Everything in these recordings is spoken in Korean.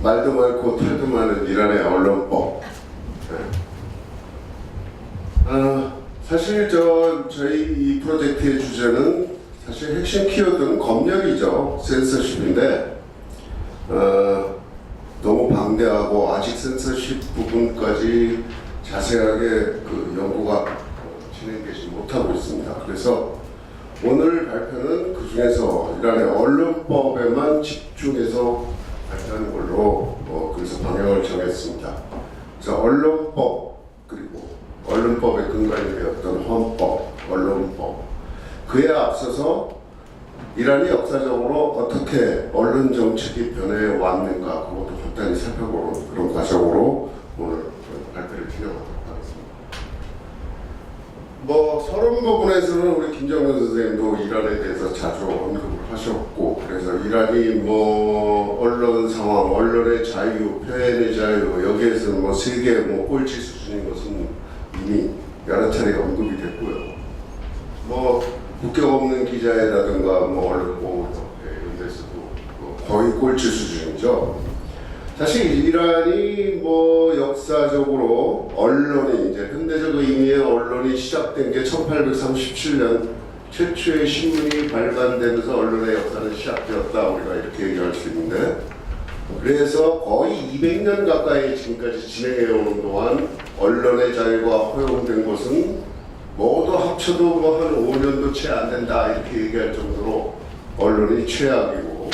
말도 많고 탈도 많은 이란의 언론법. 사실 저희 이 프로젝트의 주제는 사실 핵심 키워드는 검열이죠. 센서십인데 너무 방대하고 아직 센서십 부분까지 자세하게 그 연구가 진행되지 못하고 있습니다. 그래서 오늘 발표는 그 중에서 이란의 언론법에만 집중해서 발표하는 걸로 그래서 방향을 정했습니다. 그래서 언론법 그리고 언론법의 근간이 되었던 헌법, 언론법 그에 앞서서 이란이 역사적으로 어떻게 언론 정책이 변해 왔는가 그것도 간단히 살펴보는 그런 과정으로 오늘 발표를 진행하도록 하겠습니다. 서론 부분에서는 우리 김정은 선생님도 이란에 대해서 자주 언급을 하셨고 그래서 이란이 언론 상황, 언론의 자유, 표현의 자유 여기에서 세계 꼴찌 수준인 것은 이미 여러 차례 언급이 됐고요. 국격 없는 기자회라든가 언론보호협회 이런 데서도 거의 꼴찌 수준이죠. 사실 이란이 역사적으로 언론이 이제 현대적 의미의 언론이 시작된 게 1837년 최초의 신문이 발간되면서 언론의 역사는 시작되었다 우리가 이렇게 얘기할 수 있는데 그래서 거의 200년 가까이 지금까지 진행해 오는 동안 언론의 자유가 허용된 것은 모두 합쳐도 한 5년도 채 안 된다 이렇게 얘기할 정도로 언론이 최악이고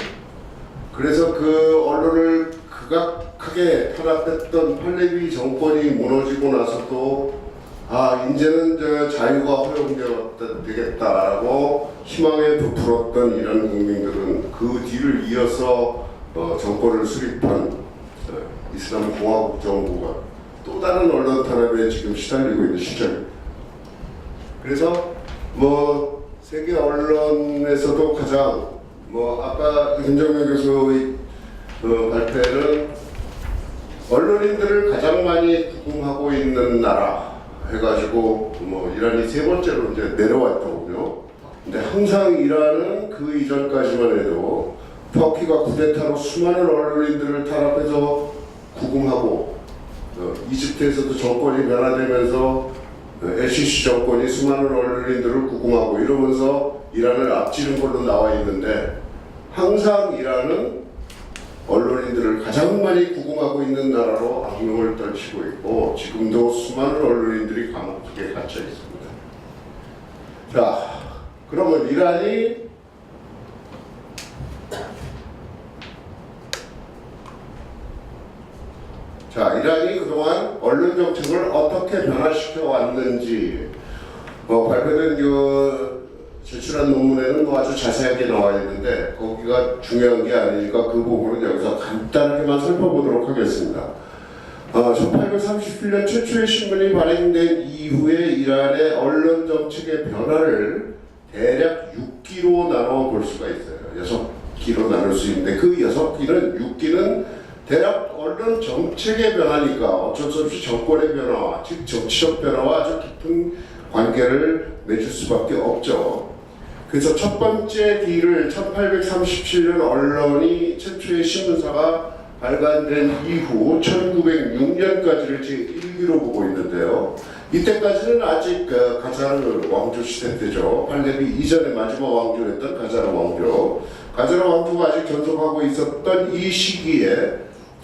그래서 그 언론을 극악하게 탄압했던 팔레비 정권이 무너지고 나서도 이제는 자유가 허용되겠다라고 희망에 부풀었던 이란 국민들은 그 뒤를 이어서 정권을 수립한 이슬람 공화국 정부가 또 다른 언론 탄압에 지금 시달리고 있는 시절입니다. 그래서 세계 언론에서도 가장 아까 김정민 교수의 발표에는 언론인들을 가장 많이 구금하고 있는 나라 해가지고 이란이 세 번째로 이제 내려왔더군요. 근데 항상 이란은 그 이전까지만 해도 터키가 쿠데타로 수많은 언론인들을 탄압해서 구금하고 이집트에서도 정권이 변화되면서 LCC 정권이 수많은 언론인들을 구금하고 이러면서 이란을 앞지른 걸로 나와 있는데 항상 이란은 언론인들을 가장 많이 구금하고 있는 나라로 악명을 떨치고 있고 지금도 수많은 언론인들이 감옥 속에 갇혀 있습니다. 자, 그러면 이란이 그동안 언론 정책을 어떻게 변화시켜 왔는지 발표된 제출한 논문에는 아주 자세하게 나와 있는데 거기가 중요한 게 아니니까 그 부분은 여기서 간단하게만 살펴보도록 하겠습니다. 1837년 최초의 신문이 발행된 이후에 이란의 언론 정책의 변화를 대략 6기로 나눠 볼 수가 있어요. 6기로 나눌 수 있는데 그 6기는 대략 언론 정책의 변화니까 어쩔 수 없이 정권의 변화와 즉 정치적 변화와 아주 깊은 관계를 맺을 수밖에 없죠. 그래서 첫 번째 기를 1837년 언론이 최초의 신문사가 발간된 이후 1906년까지를 제1기로 보고 있는데요. 이때까지는 아직 가자르 왕조 시대 때죠. 팔레비 이전에 마지막 왕조였던 가자르 왕조. 가자르 왕조가 아직 존속하고 있었던 이 시기에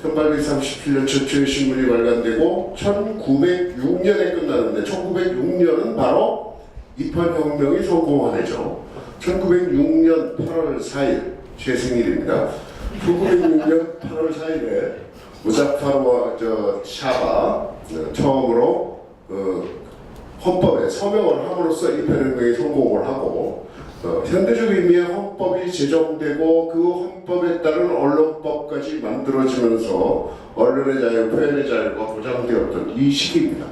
1837년 최초의 신문이 발간되고 1906년에 끝나는데 1906년은 바로 입헌혁명이 성공한 해죠. 1906년 8월 4일 제 생일입니다. 1906년 8월 4일에 무자파르와 샤가 처음으로 헌법에 서명을 함으로써 입헌혁명이 성공을 하고 현대적 의미의 헌법이 제정되고 그 헌법에 따른 언론법까지 만들어지면서 언론의 자유, 표현의 자유가 보장되었던 이 시기입니다.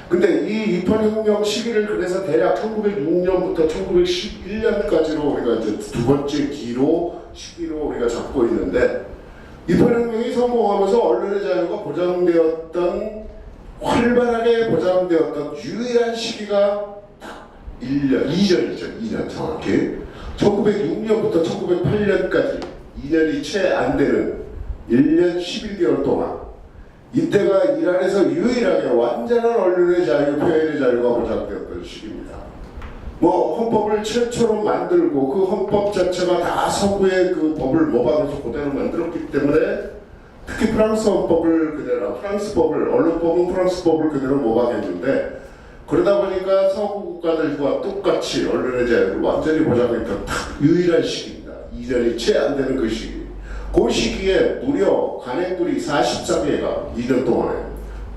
근데 이 입헌혁명 시기를 그래서 대략 1906년부터 1911년까지로 우리가 이제 두 번째 시기로 우리가 잡고 있는데 입헌혁명이 성공하면서 언론의 자유가 보장되었던 활발하게 보장되었던 유일한 시기가 2년이죠. 정확히 1906년부터 1908년까지 2년이 채 안 되는 1년 11개월 동안 이때가 이란에서 유일하게 완전한 언론의 자유, 표현의 자유가 보장되었던 시기입니다. 뭐 헌법을 최초로 만들고 그 헌법 자체가 다 서구의 그 법을 모방해서 그대로 만들었기 때문에 특히 프랑스 헌법을 그대로, 프랑스 법을, 언론법은 프랑스 법을 그대로 모방했는데 그러다 보니까 서구 국가들과 똑같이 언론의 자유를 완전히 보장했던 딱 유일한 시기입니다. 2년이 채 안 되는 그 시기. 그 시기에 무려 간행물이 43개가 2년 동안에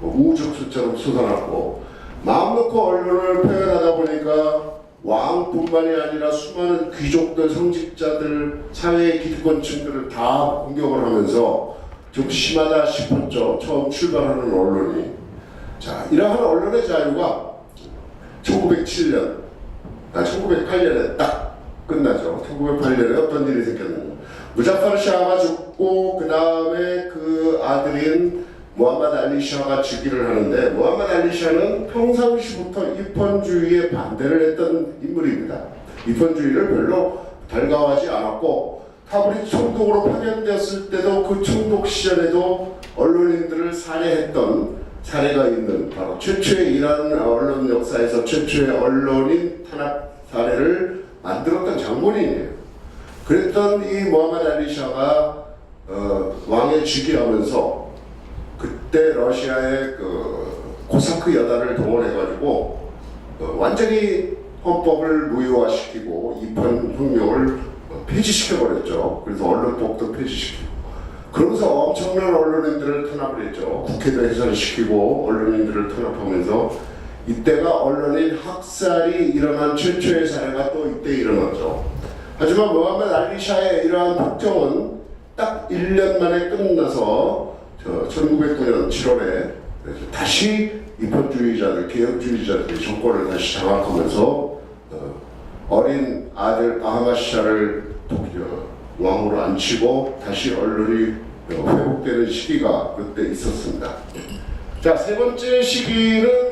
우후죽순처럼 솟아났고 마음 놓고 언론을 표현하다 보니까 왕뿐만이 아니라 수많은 귀족들, 성직자들, 사회의 기득권층들을 다 공격을 하면서 좀 심하다 싶었죠. 처음 출발하는 언론이. 자, 이러한 언론의 자유가 1908년에 딱 끝나죠. 1908년에 어떤 일이 생겼느냐. 무자파르 샤가 죽고 그 다음에 그 아들인 무함마드 알리 샤가 즉위를 하는데 무함마드 알리 샤는 평상시부터 입헌주의에 반대를 했던 인물입니다. 입헌주의를 별로 달가워하지 않았고 타브리즈 총독으로 파견되었을 때도 그 총독 시절에도 언론인들을 살해했던 사례가 있는 바로 최초의 이란 언론 역사에서 최초의 언론인 탄압 사례를 만들었던 장본인이에요. 그랬던 이 무함마드 알리 샤가 왕에 즉위하면서 그때 러시아의 그 코사크 여단을 동원해가지고 완전히 헌법을 무효화시키고 입헌혁명을 폐지시켜버렸죠. 그래서 언론법도 폐지시키고 그러면서 엄청난 언론인들을 탄압을 했죠. 국회도 해산시키고 언론인들을 탄압하면서 이때가 언론인 학살이 일어난 최초의 사례가 또 이때 일어났죠. 하지만 무함마드 알리 샤의 이러한 폭정은 딱 1년 만에 끝나서 1909년 7월에 다시 입헌주의자들, 개혁주의자들이 정권을 다시 장악하면서 어린 아들 아하마샤를 왕으로 앉히고 다시 언론이 회복되는 시기가 그때 있었습니다. 자, 세 번째 시기는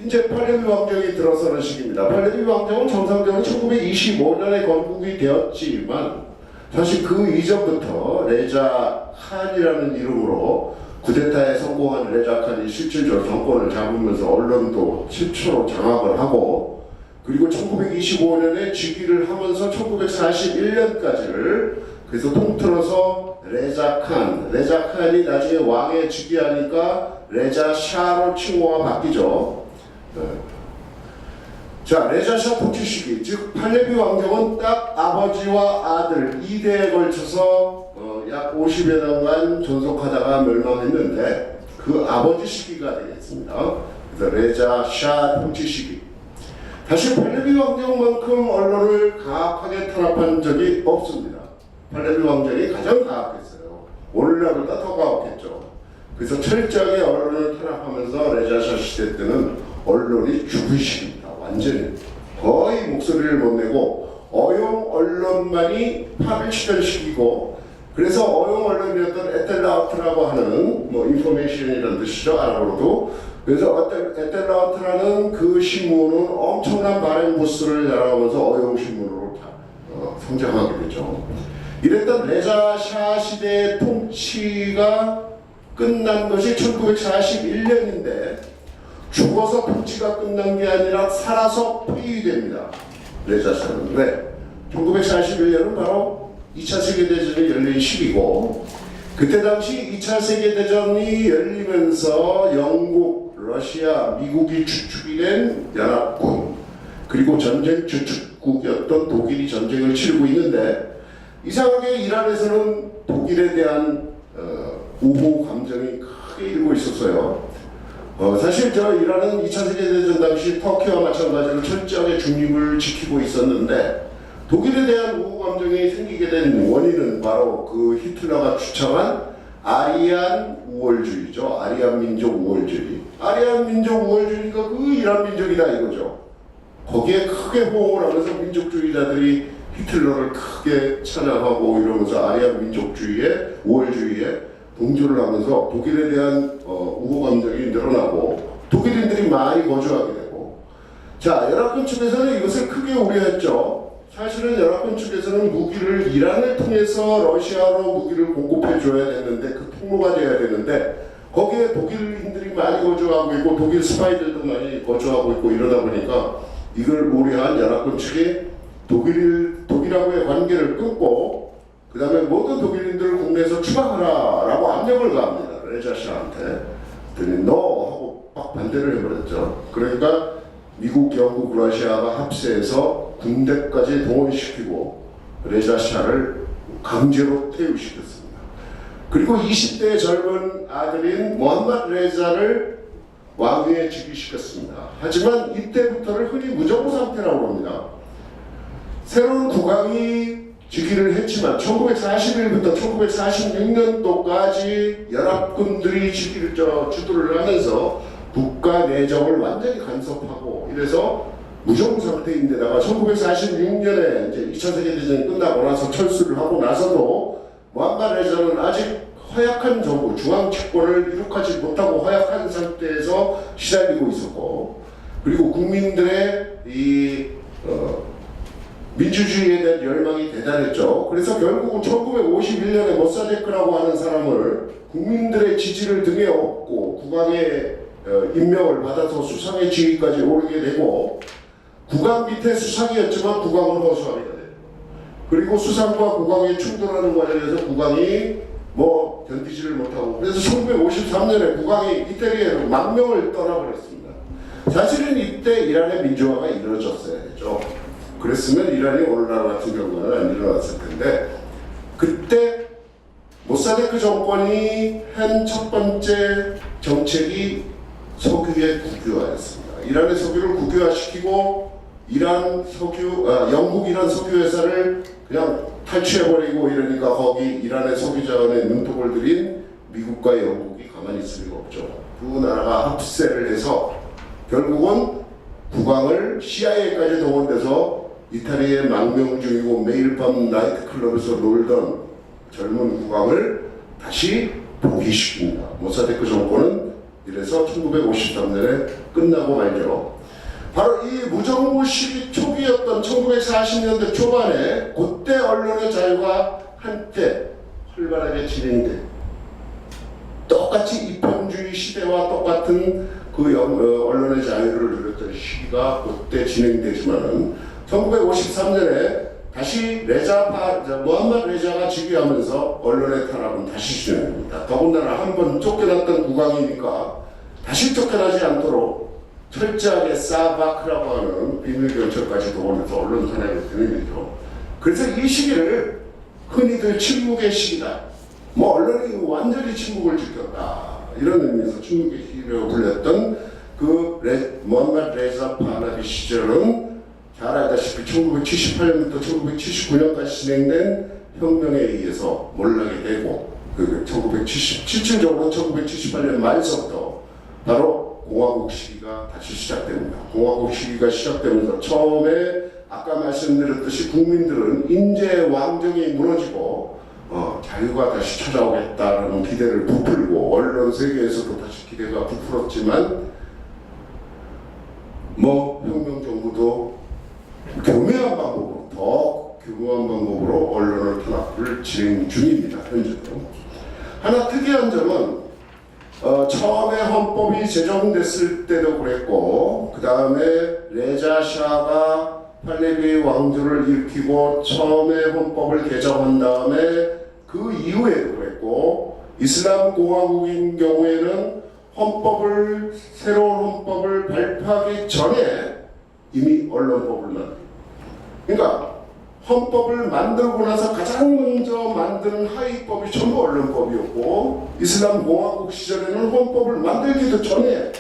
이제 팔레비 왕정이 들어서는 시기입니다. 팔레비 왕정은 정상적으로 1925년에 건국이 되었지만 사실 그 이전부터 레자 칸이라는 이름으로 쿠데타에 성공한 레자 칸이 실질적으로 정권을 잡으면서 언론도 최초로 장악을 하고 그리고 1925년에 즉위를 하면서 1941년까지를 그래서 통틀어서 레자 칸이 나중에 왕에 즉위하니까 레자 샤로 칭호가 바뀌죠. 자, 레자 샤 통치 시기, 즉 팔레비 왕정은 딱 아버지와 아들 2대에 걸쳐서 약 50여 년간 존속하다가 멸망했는데 그 아버지 시기가 되겠습니다. 그래서 레자 샤 통치 시기. 다시 팔레비 왕정만큼 언론을 강하게 탄압한 적이 없습니다. 팔레비 왕정이 가장 강했어요. 오늘날보다 더 강했죠. 그래서 철저하게 언론을 탄압하면서 레자 샤 시대 때는 언론이 죽은 시기입니다. 완전히 거의 목소리를 못 내고 어용 언론만이 판을 치던 시기고 그래서 어용 언론이었던 에텔라우트라고 하는 뭐 인포메이션이라는 뜻이죠. 아랍어로도. 그래서 에텔라우트라는 그 신문은 엄청난 발행 부수를 자랑하면서 어용 신문으로 성장하게 되죠. 이랬던 레자 샤 시대의 통치가 끝난 것이 1941년인데 죽어서 통치가 끝난 게 아니라 살아서 폐위됩니다. 레자 샤는. 왜? 1941년은 바로 2차 세계대전이 열린 시기고 그때 당시 2차 세계대전이 열리면서 영국, 러시아, 미국이 주축이 된 연합군 그리고 전쟁 주축국이었던 독일이 전쟁을 치르고 있는데 이상하게 이란에서는 독일에 대한 우호 감정이 크게 일고 있었어요. 사실 이란은 2차 세계대전 당시 터키와 마찬가지로 철저하게 중립을 지키고 있었는데 독일에 대한 우호 감정이 생기게 된 원인은 바로 그 히틀러가 추천한 아리안 우월주의죠. 아리안 민족 우월주의. 아리안 민족 우월주의가 그 이란 민족이다 이거죠. 거기에 크게 호응을 하면서 민족주의자들이 히틀러를 크게 찬양하고 이러면서 아리안 민족주의에 우월주의에 동조를 하면서 독일에 대한 우호 감정이 늘어나고 독일인들이 많이 거주하게 되고 자, 연합군 측에서는 이것을 크게 우려했죠. 사실은 연합군 측에서는 무기를 이란을 통해서 러시아로 무기를 공급해 줘야 되는데 그 통로가 돼야 되는데 거기에 독일인들이 많이 거주하고 있고 독일 스파이들도 많이 거주하고 있고 이러다 보니까 이걸 우려한 연합군 측이 독일하고의 관계를 끊고 그 다음에 모든 독일인들을 국내에서 추방하라라고 압력을 가합니다. 레자 샤한테. 그랬더니 너 하고 막 반대를 해버렸죠. 그러니까 미국, 영국, 러시아가 합세해서 군대까지 동원시키고 레자 샤를 강제로 퇴위시켰습니다. 그리고 20대의 젊은 아들인 모함마드 레자를 왕위에 즉위시켰습니다. 하지만 이때부터를 흔히 무정부 상태라고 합니다. 새로운 국왕이 즉위를 했지만 1941부터 1946년도까지 연합군들이 주도를 하면서 국가 내정을 완전히 간섭하고 이래서 무정부 상태인데다가 1946년에 이제 2차 세계대전이 끝나고 나서 철수를 하고 나서도 모함마드 레자는 아직 허약한 정부, 중앙 집권을 이룩하지 못하고 허약한 상태에서 시달리고 있었고, 그리고 국민들의 민주주의에 대한 열망이 대단했죠. 그래서 결국은 1951년에 모사데크라고 하는 사람을 국민들의 지지를 등에 업고 국왕의 임명을 받아서 수상의 지위까지 오르게 되고, 국왕 밑에 수상이었지만 국왕을 허수아비가 돼요. 그리고 수상과 국왕이 충돌하는 과정에서 국왕이 견디지를 못하고, 그래서 1953년에 국왕이 이태리에 망명을 떠나버렸습니다. 사실은 이때 이란의 민주화가 이루어졌어야 되죠. 그랬으면 이란이 오늘날 같은 경우는 안 일어났을 텐데, 그때 모사데크 정권이 한 첫 번째 정책이 석유의 국유화였습니다. 이란의 석유를 국유화시키고 영국 이란 석유 회사를 그냥 탈취해버리고 이러니까 거기 이란의 석유 자원에 눈독을 들인 미국과 영국이 가만히 있을 리가 없죠. 두 나라가 합세를 해서 결국은 국왕을 CIA까지 동원돼서 이탈리아의 망명 중이고 매일 밤 나이트클럽에서 놀던 젊은 국왕을 다시 복위시킵니다. 모사데크 정권은 이래서 1953년에 끝나고 말죠. 바로 이 무정부 시기 초기였던 1940년대 초반에 그때 언론의 자유가 한때 활발하게 진행돼 똑같이 입헌주의 시대와 똑같은 언론의 자유를 누렸던 시기가 그때 진행되지만은 1953년에 다시 모함마드 레자가 즉위하면서 언론의 탄압은 다시 진행됩니다. 더군다나 한번 쫓겨났던 국왕이니까 다시 쫓겨나지 않도록 철저하게 사바크라고 하는 비밀경찰까지 동원해서 언론 탄압을 진행했죠. 그래서 이 시기를 흔히들 침묵의 시기다. 언론이 완전히 침묵을 지켰다. 이런 의미에서 침묵의 시기라고 불렸던 모함마드 레자 파hlavi 시절은 잘 알다시피 1978년부터 1979년까지 진행된 혁명에 의해서 몰락이 되고, 실질적으로 1978년 말서부터 바로 공화국 시기가 다시 시작됩니다. 공화국 시기가 시작되면서 처음에 아까 말씀드렸듯이 국민들은 인제 왕정이 무너지고 자유가 다시 찾아오겠다라는 기대를 부풀고, 언론 세계에서도 다시 기대가 부풀었지만 혁명 정부도 교묘한 방법으로 언론을 탄압을 진행 중입니다. 현재도. 하나 특이한 점은 처음에 헌법이 제정됐을 때도 그랬고, 그 다음에 레자 샤가 팔레비 왕조를 일으키고 처음에 헌법을 개정한 다음에 그 이후에도 그랬고, 이슬람 공화국인 경우에는 새로운 헌법을 발표하기 전에 이미 언론법을 만듭니다. 그러니까 헌법을 만들고 나서 가장 먼저 만드는 하위법이 전부 언론법이었고, 이슬람 공화국 시절에는 헌법을 만들기도 전에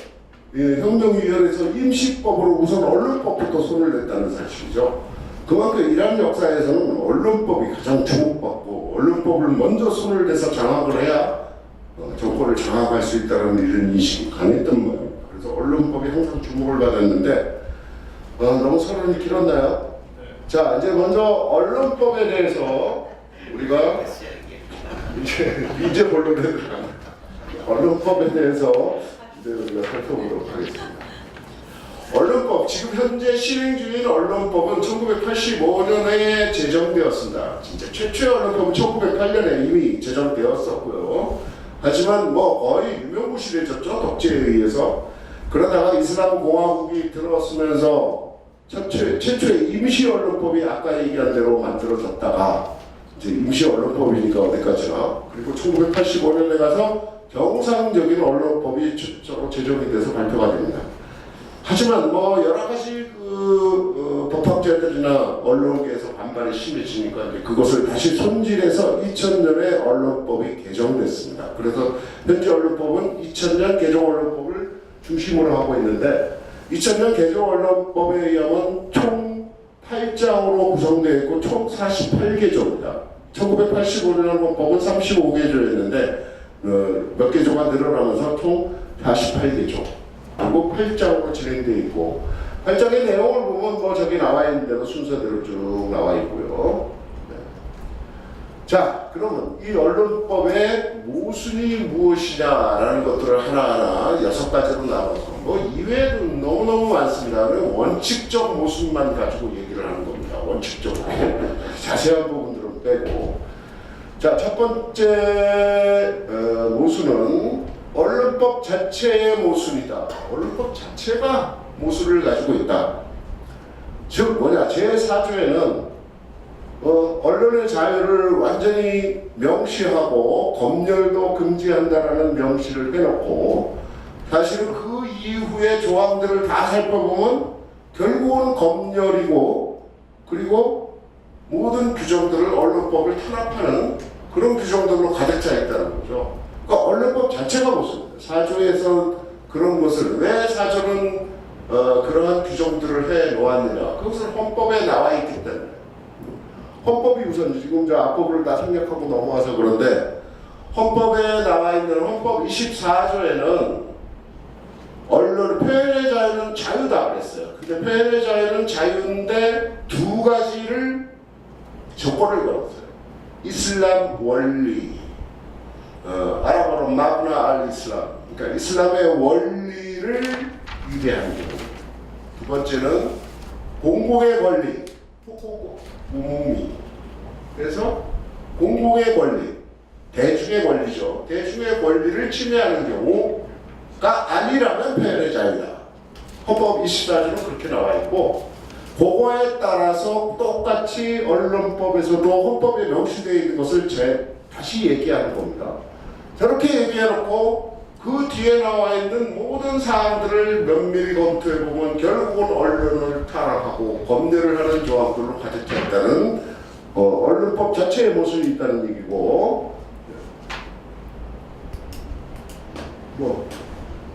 혁명위원회에서 임시법으로 우선 언론법부터 손을 냈다는 사실이죠. 그만큼 이란 역사에서는 언론법이 가장 주목받고, 언론법을 먼저 손을 대서 장악을 해야 정권을 장악할 수 있다는 이런 인식이 강했던 모양입니다. 그래서 언론법이 항상 주목을 받았는데, 너무 서론이 길었나요? 자, 이제 먼저 언론법에 대해서 우리가 이제 본론에 들어갑니다. 언론법에 대해서 이제 우리가 살펴보도록 하겠습니다. 언론법, 지금 현재 실행 중인 언론법은 1985년에 제정되었습니다. 진짜 최초의 언론법은 1908년에 이미 제정되었었고요. 하지만 뭐 거의 유명무실해졌죠, 독재에 의해서. 그러다가 이슬람 공화국이 들어서면서 최초의 임시 언론법이 아까 얘기한 대로 만들어졌다가 이제 임시 언론법이니까 어디까지나, 그리고 1985년에 가서 정상적인 언론법이 제정이 돼서 발표가 됩니다. 하지만 뭐 여러 가지 법학자들이나 언론계에서 반발이 심해지니까 이제 그것을 다시 손질해서 2000년에 언론법이 개정됐습니다. 그래서 현재 언론법은 2000년 개정 언론법을 중심으로 하고 있는데, 2000년 개정 언론법에 의하면 총 8장으로 구성되어 있고 총 48개조입니다. 1985년 헌법은 35개조였는데 몇 개조가 늘어나면서 총 48개조. 그리고 8장으로 진행되어 있고, 8장의 내용을 보면 뭐 저기 나와 있는 대로 순서대로 쭉 나와 있고요. 네. 자, 그러면 이 언론법의 모순이 무엇이냐라는 것들을 하나하나 6가지로 나눠서, 뭐 이외에도 너무너무 많습니다. 원칙적 모순만 가지고 얘기를 하는 겁니다. 원칙적으로. 자세한 부분들은 빼고. 자, 첫 번째 모순은 언론법 자체의 모순이다. 언론법 자체가 모순을 가지고 있다. 즉 뭐냐, 제4조에는 언론의 자유를 완전히 명시하고 검열도 금지한다라는 명시를 해놓고, 사실은 그 이후의 조항들을 다 살펴보면 결국은 검열이고, 그리고 모든 규정들을 언론법을 탄압하는 그런 규정들로 가득 차 있다는 거죠. 그러니까 언론법 자체가 모순입니다. 4조에서 그런 것을, 왜 4조는 그러한 규정들을 해 놓았느냐, 그것은 헌법에 나와 있기 때문에. 헌법이 우선, 지금 저 앞법을 다 생략하고 넘어와서 그런데, 헌법에 나와 있는 헌법 24조에는 언론 표현의 자유는 자유다 그랬어요. 근데 표현의 자유는 자유인데 두 가지를 조건을 걸었어요. 이슬람 원리, 아랍어로 마브나 알 이슬람, 그러니까 이슬람의 원리를 위배하는 경우. 두 번째는 공공의 권리, 우무미. 그래서 공공의 권리, 대중의 권리죠. 대중의 권리를 침해하는 경우가 아니라면 표현의 자유다. 헌법 24조는 그렇게 나와 있고, 그거에 따라서 똑같이 언론법에서도 헌법에 명시되어 있는 것을 다시 얘기하는 겁니다. 저렇게 얘기해놓고 그 뒤에 나와 있는 모든 사항들을 면밀히 검토해보면 결국은 언론을 탄압하고 검열을 하는 조항들로 가득 차 있다는 언론법 자체의 모습이 있다는 얘기고, 뭐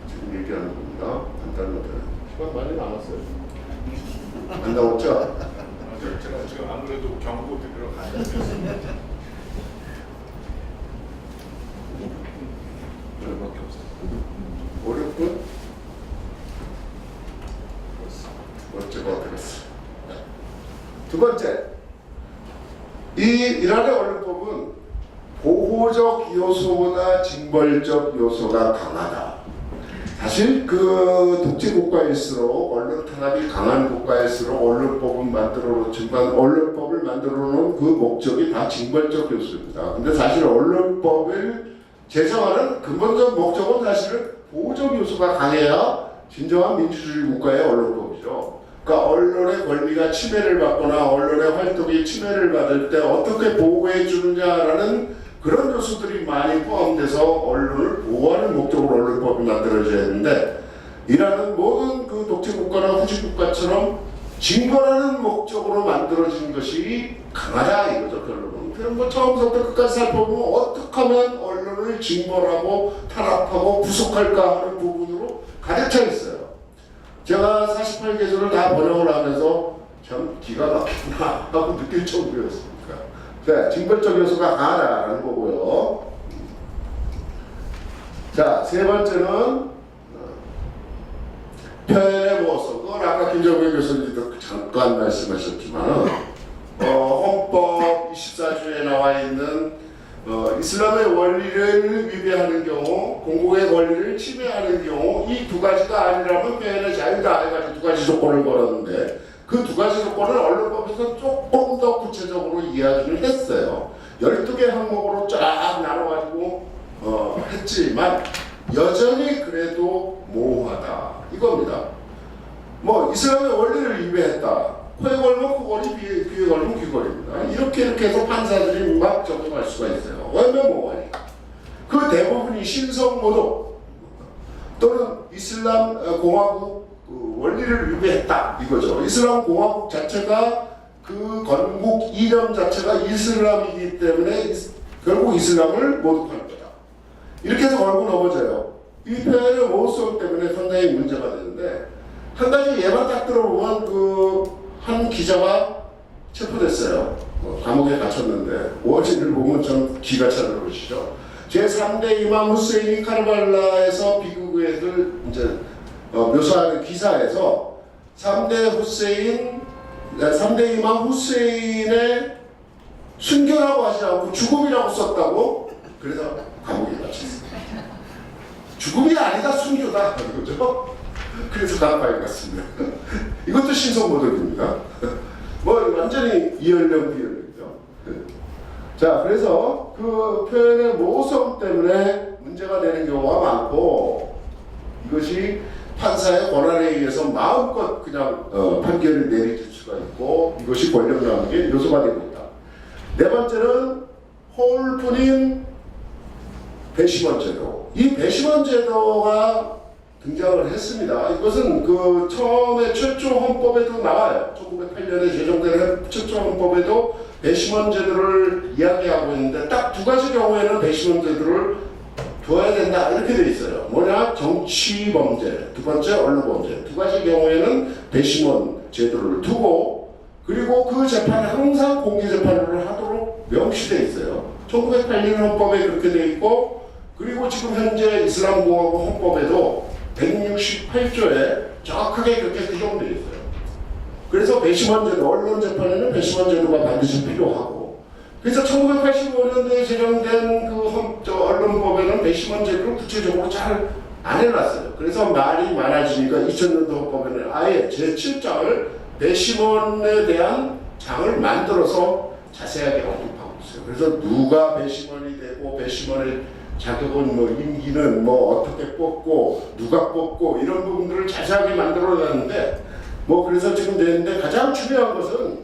지금 얘기하는 겁니다. 간단하게 시간 많이 남았어요. 안 나왔죠? 제가 지금 아무래도 경고 드리러 가야 별밖에 없어요. 어렵군? 두 번째가 들었어. 두 번째, 이 이란의 언론법은 보호적 요소보다 징벌적 요소가 강하다. 사실 그 독재 국가일수록, 언론 탄압이 강한 국가일수록 언론법은 만들어 놓지만 언론법을 만들어 놓은 그 목적이 다 징벌적 요소입니다. 근데 사실 언론법을 제정하는 근본적 목적은 사실은 보호적 요소가 강해야 진정한 민주주의 국가의 언론법이죠. 그러니까 언론의 권리가 침해를 받거나 언론의 활동이 침해를 받을 때 어떻게 보호해 주느냐라는 그런 요소들이 많이 포함돼서 언론을 보호하는 목적으로 언론법이 만들어져야 되는데, 이라는 모든 그 독재 국가나 후지 국가처럼 징벌하는 목적으로 만들어진 것이 강하다 이거죠, 결론은. 그런 거 처음부터 끝까지 살펴보면 어떻게 하면 언론을 징벌하고 탄압하고 구속할까 하는 부분으로 가득 차 있어요. 제가 48개조를 다 번역을 하면서 참 기가 막히구나 하고 느낄 정도였습니다. 자, 징벌적 요소가 강하다라는 거고요. 자, 세 번째는 표현의 모습. 그건 아까 김정일 교수님도 잠깐 말씀하셨지만, 헌법 24조에 나와 있는 이슬람의 원리를 위배하는 경우 경우, 공공의 권리를 침해하는 경우 이 두 가지가 아니라면 표현의 자유다 해가지고 두 가지 조건을 걸었는데 그 두 가지 조건을 언론법에서 조금 더 구체적으로 이야기를 했어요. 12개 항목으로 쫙 나눠가지고 했지만 여전히 그래도 모호하다 이겁니다. 뭐 이슬람의 원리를 위배했다. 코에 걸면 코걸이, 귀에 걸면 귀걸이입니다. 이렇게 해서 판사들이 막 적용할 수가 있어요. 왜냐면 뭐하니? 그 대부분이 신성모독 또는 이슬람 공화국 그 원리를 위배했다 이거죠. 이슬람 공화국 자체가 그 건국 이념 자체가 이슬람이기 때문에 결국 이슬람을 모독하는 거다. 이렇게 해서 걸고 넘어져요. 이 표현의 모호성 때문에 상당히 문제가 되는데 한 가지 예만 딱 들어보면 그 한 기자가 체포됐어요. 감옥에 갇혔는데 워진을 보면 좀 기가 차는 것이죠. 제3대 이맘 후세인이 카르발라에서 비극을 이제 묘사하는 기사에서 3대 이맘 후세인의 순교라고 하지 않고 죽음이라고 썼다고 그래서 감옥에 갇혔어요. 죽음이 아니다 순교다 이거죠. 그래서 가까이 갔습니다. 이것도 신성모독입니다. 뭐 완전히 이연령 비연령이죠. 자, 그래서 그 표현의 모호성 때문에 문제가 되는 경우가 많고 이것이 판사의 권한에 의해서 마음껏 그냥 판결을 내릴 수가 있고 이것이 권력 남용의 요소가 되고 있다. 네 번째는 허울뿐인 배심원 제도. 이 배심원 제도가 등장을 했습니다. 이것은 그 처음에 최초 헌법에도 나와요. 1908년에 제정된 최초 헌법에도 배심원 제도를 이야기하고 있는데 딱 두 가지 경우에는 배심원 제도를 둬야 된다 이렇게 돼 있어요. 뭐냐? 정치 범죄, 두 번째 언론 범죄. 두 가지 경우에는 배심원 제도를 두고 그리고 그 재판을 항상 공개 재판을 하도록 명시돼 있어요. 1908년 헌법에 그렇게 돼 있고 그리고 지금 현재 이슬람공화국 헌법에도 168조에 정확하게 그렇게 규정되어 있어요. 그래서 배심원 제도, 언론 재판에는 배심원 제도가 반드시 필요하고 그래서 1985년도에 제정된 그 언론법에는 배심원 제도를 구체적으로 잘 안 해놨어요. 그래서 말이 많아지니까 2000년도 헌법에는 아예 제7장을 배심원에 대한 장을 만들어서 자세하게 언급하고 있어요. 그래서 누가 배심원이 되고 배심원의 자격은 뭐 임기는 뭐 어떻게 뽑고 누가 뽑고 이런 부분들을 자세하게 만들어놨는데 뭐 그래서 지금 되는데 가장 중요한 것은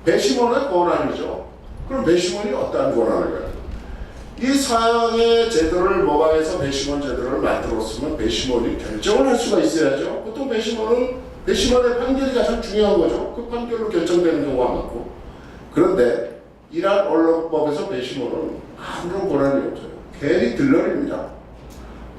배심원의 권한이죠. 그럼 배심원이 어떠한 권한을 가지고 이 서양의 제도를 모방해서 배심원 제도를 만들었으면 배심원이 결정을 할 수가 있어야죠. 보통 배심원의 판결이 가장 중요한 거죠. 그 판결로 결정되는 경우가 많고 그런데 이란 언론법에서 배심원은 아무런 권한이 없어요. 괜히 들러리입니다.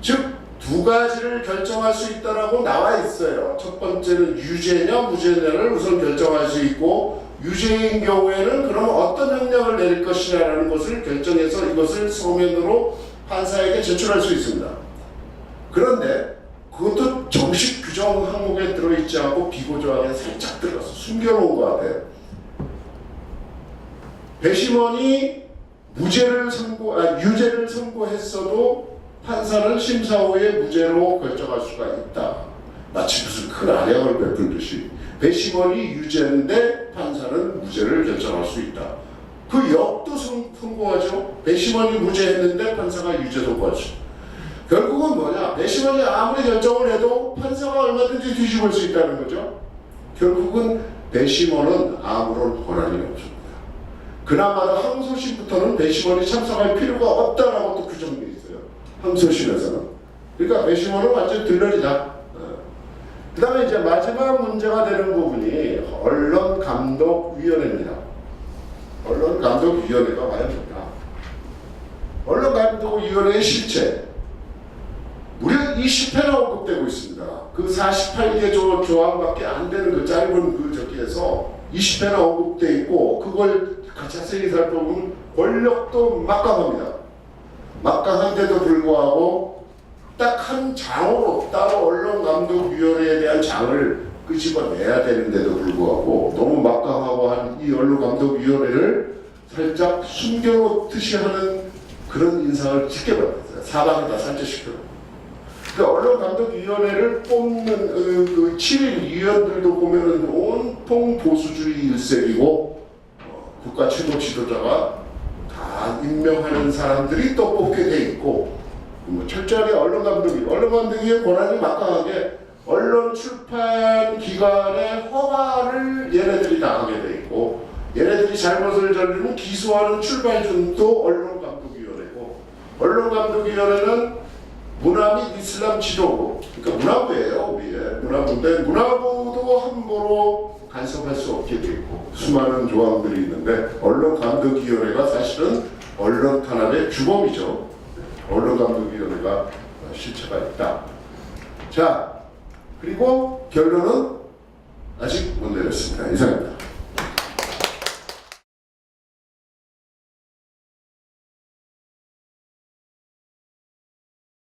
즉 두 가지를 결정할 수 있다라고 나와 있어요. 첫 번째는 유죄냐 무죄냐를 우선 결정할 수 있고 유죄인 경우에는 그럼 어떤 형량을 내릴 것이냐라는 것을 결정해서 이것을 서면으로 판사에게 제출할 수 있습니다. 그런데 그것도 정식 규정 항목에 들어있지 않고 비고조항에 살짝 들어가서 숨겨놓은 것 같아요. 배심원이 유죄를 선고했어도 판사는 심사 후에 무죄로 결정할 수가 있다. 마치 무슨 큰 아량을 베풀듯이 배심원이 유죄인데 판사는 무죄를 결정할 수 있다. 그 역도 성공하죠. 배심원이 무죄했는데 판사가 유죄 선고할 수 있다. 결국은 뭐냐? 배심원이 아무리 결정을 해도 판사가 얼마든지 뒤집을 수 있다는 거죠. 결국은 배심원은 아무런 권한이 없습니다. 그나마도 항소심부터는 배심원이 참석할 필요가 없다라고 또 규정되어 있어요. 항소심에서는. 그러니까 배심원은 완전 들러리다. 그 다음에 이제 마지막 문제가 되는 부분이 언론감독위원회입니다. 언론감독위원회가 과연 뭐냐? 언론감독위원회의 실체. 무려 20회나 언급되고 있습니다. 그 48개 조항밖에 안 되는 그 짧은 그 저기에서 20회나 언급되어 있고 그걸 자세히 살펴보면 권력도 막강합니다. 막강한데도 불구하고 딱 한 장으로 따로 언론감독위원회에 대한 장을 끄집어내야 되는데도 불구하고 너무 막강하고 한 이 언론감독위원회를 살짝 숨겨놓듯이 하는 그런 인상을 짙게 받았어요. 사방에다 산재시켜요. 근데 언론감독위원회를 뽑는 그 7일 위원들도 보면은 온통 보수주의 일색이고 국가 최고 지도자가 다 임명하는 사람들이 또 뽑게 돼 있고 뭐 철저하게 언론감독위의 권한이 막강하게 언론 출판 기관의 허가를 얘네들이 다 하게 돼 있고 얘네들이 잘못을 저지르면 기소하는 출판준도 언론감독위원회고 언론감독위원회는 문화 및 이슬람 지도부, 그러니까 문화부예요. 우리의 문화부인데 문화부도 함부로 간섭할 수 없게 돼 있고 수많은 조항들이 있는데 언론감독위원회가 사실은 언론 탄압의 주범이죠. 언론감독위원회가 실체가 있다. 자, 그리고 결론은 아직 못 내렸습니다. 이상입니다.